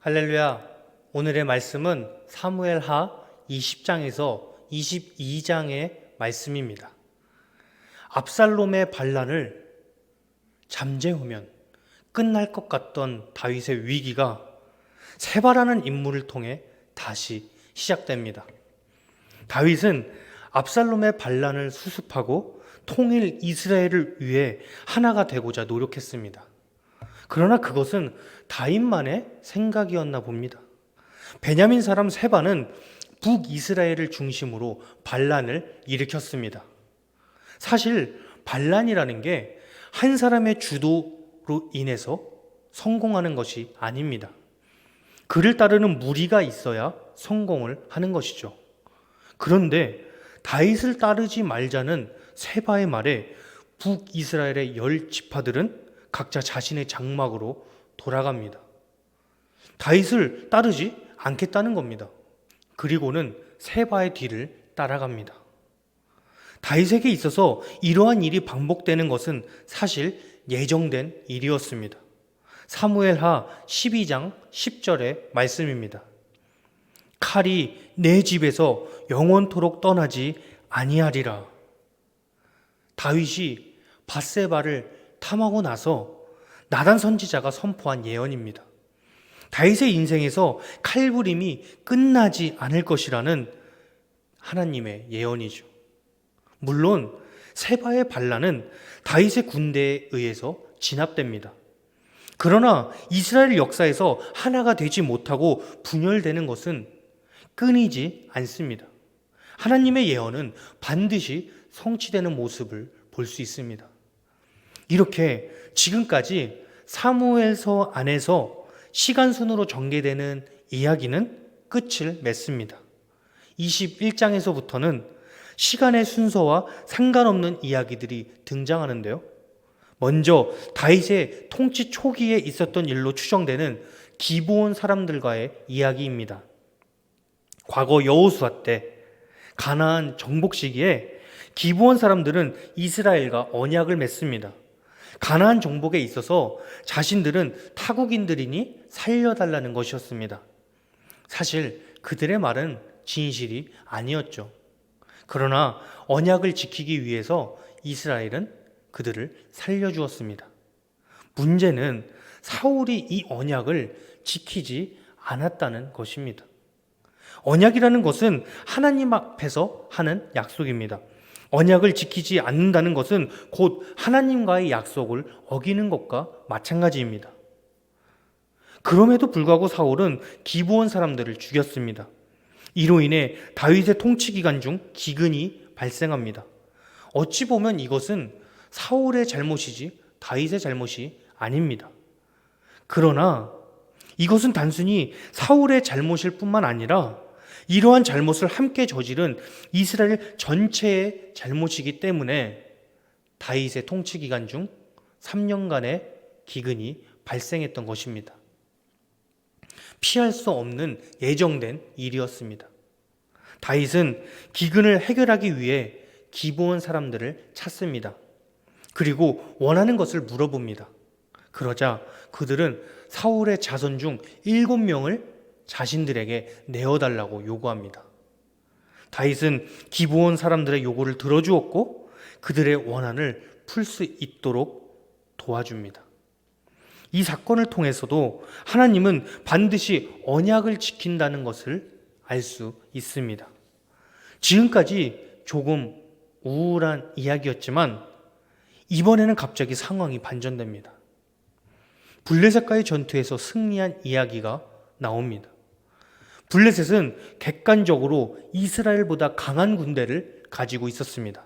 할렐루야. 오늘의 말씀은 사무엘하 20장에서 22장의 말씀입니다. 압살롬의 반란을 잠재우면 끝날 것 같던 다윗의 위기가 세바라는 인물을 통해 다시 시작됩니다. 다윗은 압살롬의 반란을 수습하고 통일 이스라엘을 위해 하나가 되고자 노력했습니다. 그러나 그것은 다윗만의 생각이었나 봅니다. 베냐민 사람 세바는 북이스라엘을 중심으로 반란을 일으켰습니다. 사실 반란이라는 게 한 사람의 주도로 인해서 성공하는 것이 아닙니다. 그를 따르는 무리가 있어야 성공을 하는 것이죠. 그런데 다윗을 따르지 말자는 세바의 말에 북이스라엘의 10지파들은 각자 자신의 장막으로 돌아갑니다. 다윗을 따르지 않겠다는 겁니다. 그리고는 세바의 뒤를 따라갑니다. 다윗에게 있어서 이러한 일이 반복되는 것은 사실 예정된 일이었습니다. 사무엘하 12장 10절의 말씀입니다. 칼이 내 집에서 영원토록 떠나지 아니하리라. 다윗이 밧세바를 탐하고 나서 나단 선지자가 선포한 예언입니다. 다윗의 인생에서 칼부림이 끝나지 않을 것이라는 하나님의 예언이죠. 물론 세바의 반란은 다윗의 군대에 의해서 진압됩니다. 그러나 이스라엘 역사에서 하나가 되지 못하고 분열되는 것은 끊이지 않습니다. 하나님의 예언은 반드시 성취되는 모습을 볼 수 있습니다. 이렇게 지금까지 사무엘서 안에서 시간순으로 전개되는 이야기는 끝을 맺습니다. 21장에서부터는 시간의 순서와 상관없는 이야기들이 등장하는데요. 먼저 다윗의 통치 초기에 있었던 일로 추정되는 기브온 사람들과의 이야기입니다. 과거 여호수아 때 가나안 정복 시기에 기브온 사람들은 이스라엘과 언약을 맺습니다. 가나안 정복에 있어서 자신들은 타국인들이니 살려달라는 것이었습니다. 사실 그들의 말은 진실이 아니었죠. 그러나 언약을 지키기 위해서 이스라엘은 그들을 살려주었습니다. 문제는 사울이 이 언약을 지키지 않았다는 것입니다. 언약이라는 것은 하나님 앞에서 하는 약속입니다. 언약을 지키지 않는다는 것은 곧 하나님과의 약속을 어기는 것과 마찬가지입니다. 그럼에도 불구하고 사울은 기브온 사람들을 죽였습니다. 이로 인해 다윗의 통치 기간 중 기근이 발생합니다. 어찌 보면 이것은 사울의 잘못이지 다윗의 잘못이 아닙니다. 그러나 이것은 단순히 사울의 잘못일 뿐만 아니라 이러한 잘못을 함께 저지른 이스라엘 전체의 잘못이기 때문에 다윗의 통치 기간 중 3년간의 기근이 발생했던 것입니다. 피할 수 없는 예정된 일이었습니다. 다윗은 기근을 해결하기 위해 기브온 사람들을 찾습니다. 그리고 원하는 것을 물어봅니다. 그러자 그들은 사울의 자손 중 7명을 자신들에게 내어달라고 요구합니다. 다윗은 기브온 사람들의 요구를 들어주었고 그들의 원한을 풀 수 있도록 도와줍니다. 이 사건을 통해서도 하나님은 반드시 언약을 지킨다는 것을 알 수 있습니다. 지금까지 조금 우울한 이야기였지만 이번에는 갑자기 상황이 반전됩니다. 블레셋과의 전투에서 승리한 이야기가 나옵니다. 블레셋은 객관적으로 이스라엘보다 강한 군대를 가지고 있었습니다.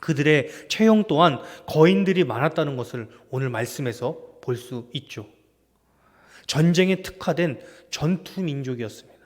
그들의 채용 또한 거인들이 많았다는 것을 오늘 말씀에서 볼 수 있죠. 전쟁에 특화된 전투 민족이었습니다.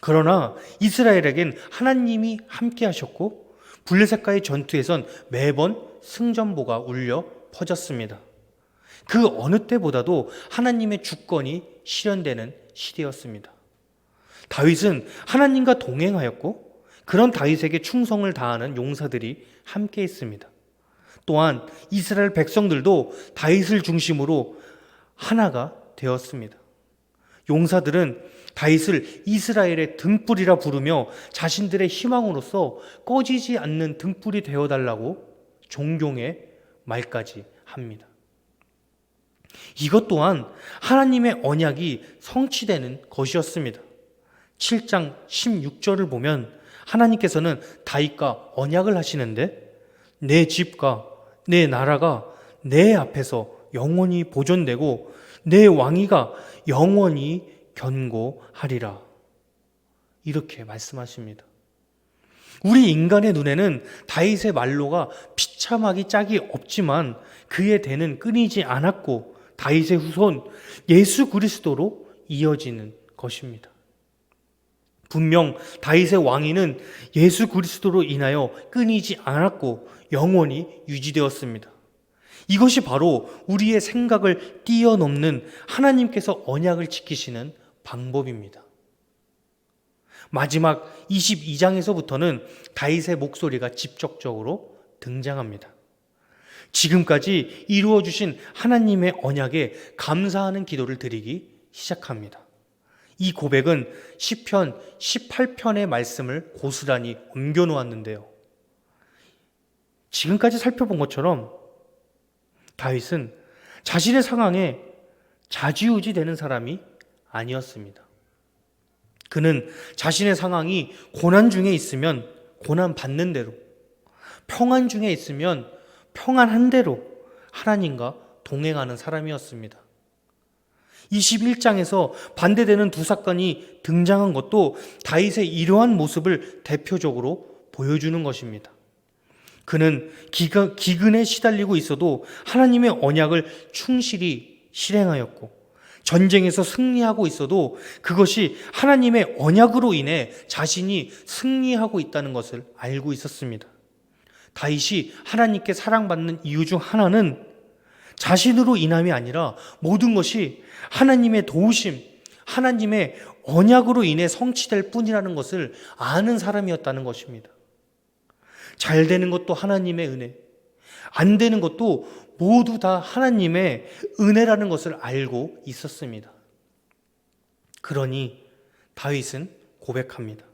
그러나 이스라엘에겐 하나님이 함께 하셨고 블레셋과의 전투에선 매번 승전보가 울려 퍼졌습니다. 그 어느 때보다도 하나님의 주권이 실현되는 시대였습니다. 다윗은 하나님과 동행하였고 그런 다윗에게 충성을 다하는 용사들이 함께 있습니다. 또한 이스라엘 백성들도 다윗을 중심으로 하나가 되었습니다. 용사들은 다윗을 이스라엘의 등불이라 부르며 자신들의 희망으로서 꺼지지 않는 등불이 되어달라고 존경의 말까지 합니다. 이것 또한 하나님의 언약이 성취되는 것이었습니다. 7장 16절을 보면 하나님께서는 다윗과 언약을 하시는데 내 집과 내 나라가 내 앞에서 영원히 보존되고 내 왕위가 영원히 견고하리라. 이렇게 말씀하십니다. 우리 인간의 눈에는 다윗의 말로가 비참하기 짝이 없지만 그의 대는 끊이지 않았고 다윗의 후손 예수 그리스도로 이어지는 것입니다. 분명 다윗의 왕위는 예수 그리스도로 인하여 끊이지 않았고 영원히 유지되었습니다. 이것이 바로 우리의 생각을 뛰어넘는 하나님께서 언약을 지키시는 방법입니다. 마지막 22장에서부터는 다윗의 목소리가 직접적으로 등장합니다. 지금까지 이루어 주신 하나님의 언약에 감사하는 기도를 드리기 시작합니다. 이 고백은 시편 18편의 말씀을 고스란히 옮겨 놓았는데요. 지금까지 살펴본 것처럼 다윗은 자신의 상황에 좌지우지 되는 사람이 아니었습니다. 그는 자신의 상황이 고난 중에 있으면 고난 받는 대로, 평안 중에 있으면 평안한 대로 하나님과 동행하는 사람이었습니다. 21장에서 반대되는 두 사건이 등장한 것도 다윗의 이러한 모습을 대표적으로 보여주는 것입니다. 그는 기근에 시달리고 있어도 하나님의 언약을 충실히 실행하였고 전쟁에서 승리하고 있어도 그것이 하나님의 언약으로 인해 자신이 승리하고 있다는 것을 알고 있었습니다. 다윗이 하나님께 사랑받는 이유 중 하나는 자신으로 인함이 아니라 모든 것이 하나님의 도우심, 하나님의 언약으로 인해 성취될 뿐이라는 것을 아는 사람이었다는 것입니다. 잘 되는 것도 하나님의 은혜, 안 되는 것도 모두 다 하나님의 은혜라는 것을 알고 있었습니다. 그러니 다윗은 고백합니다.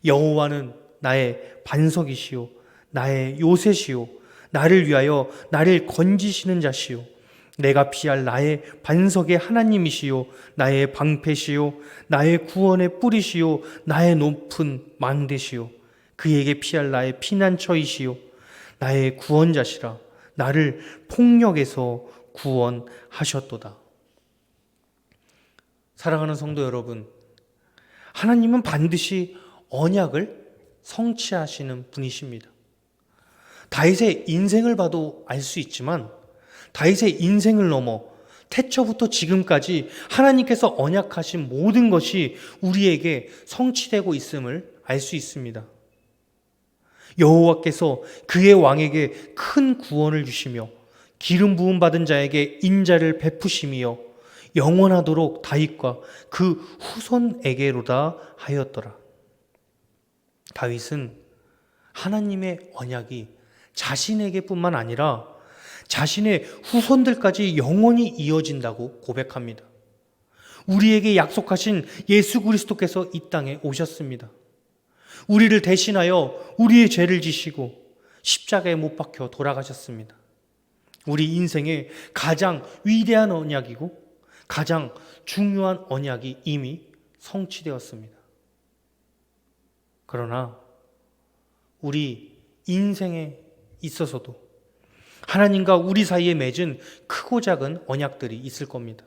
여호와는 나의 반석이시요 나의 요새시요 나를 위하여 나를 건지시는 자시요 내가 피할 나의 반석의 하나님이시요 나의 방패시요 나의 구원의 뿌리시요 나의 높은 망대시요 그에게 피할 나의 피난처이시요 나의 구원자시라 나를 폭력에서 구원하셨도다. 사랑하는 성도 여러분, 하나님은 반드시 언약을 성취하시는 분이십니다. 다윗의 인생을 봐도 알 수 있지만 다윗의 인생을 넘어 태초부터 지금까지 하나님께서 언약하신 모든 것이 우리에게 성취되고 있음을 알 수 있습니다. 여호와께서 그의 왕에게 큰 구원을 주시며 기름 부음 받은 자에게 인자를 베푸시며 영원하도록 다윗과 그 후손에게로다 하였더라. 다윗은 하나님의 언약이 자신에게뿐만 아니라 자신의 후손들까지 영원히 이어진다고 고백합니다. 우리에게 약속하신 예수 그리스도께서 이 땅에 오셨습니다. 우리를 대신하여 우리의 죄를 지시고 십자가에 못 박혀 돌아가셨습니다. 우리 인생의 가장 위대한 언약이고 가장 중요한 언약이 이미 성취되었습니다. 그러나 우리 인생에 있어서도 하나님과 우리 사이에 맺은 크고 작은 언약들이 있을 겁니다.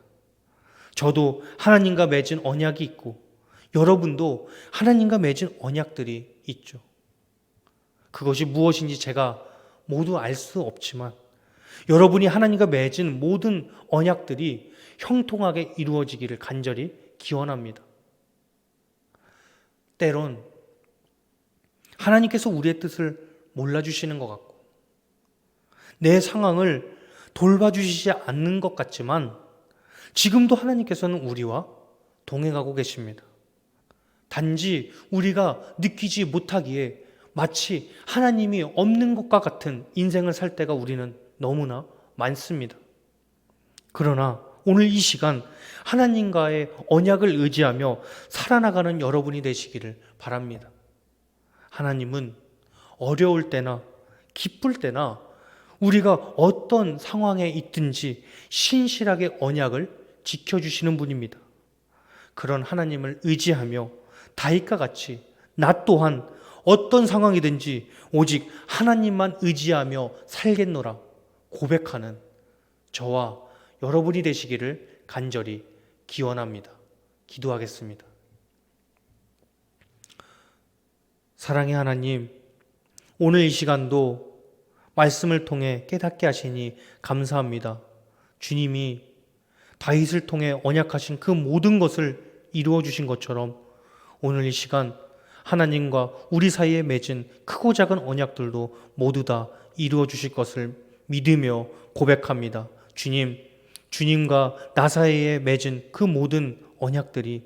저도 하나님과 맺은 언약이 있고 여러분도 하나님과 맺은 언약들이 있죠. 그것이 무엇인지 제가 모두 알 수 없지만 여러분이 하나님과 맺은 모든 언약들이 형통하게 이루어지기를 간절히 기원합니다. 때론 하나님께서 우리의 뜻을 몰라주시는 것 같고 내 상황을 돌봐주시지 않는 것 같지만 지금도 하나님께서는 우리와 동행하고 계십니다. 단지 우리가 느끼지 못하기에 마치 하나님이 없는 것과 같은 인생을 살 때가 우리는 너무나 많습니다. 그러나 오늘 이 시간 하나님과의 언약을 의지하며 살아나가는 여러분이 되시기를 바랍니다. 하나님은 어려울 때나 기쁠 때나 우리가 어떤 상황에 있든지 신실하게 언약을 지켜주시는 분입니다. 그런 하나님을 의지하며 다윗과 같이 나 또한 어떤 상황이든지 오직 하나님만 의지하며 살겠노라 고백하는 저와 여러분이 되시기를 간절히 기원합니다. 기도하겠습니다. 사랑의 하나님, 오늘 이 시간도 말씀을 통해 깨닫게 하시니 감사합니다. 주님이 다윗을 통해 언약하신 그 모든 것을 이루어 주신 것처럼 오늘 이 시간 하나님과 우리 사이에 맺은 크고 작은 언약들도 모두 다 이루어 주실 것을 믿으며 고백합니다. 주님과 나 사이에 맺은 그 모든 언약들이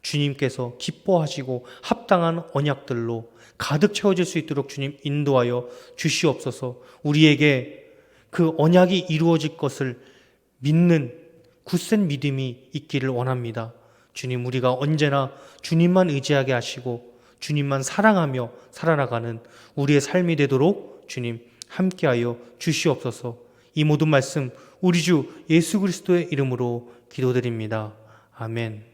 주님께서 기뻐하시고 합당한 언약들로 가득 채워질 수 있도록 주님 인도하여 주시옵소서. 우리에게 그 언약이 이루어질 것을 믿는 굳센 믿음이 있기를 원합니다. 주님, 우리가 언제나 주님만 의지하게 하시고 주님만 사랑하며 살아나가는 우리의 삶이 되도록 주님 함께하여 주시옵소서. 이 모든 말씀 우리 주 예수 그리스도의 이름으로 기도드립니다. 아멘.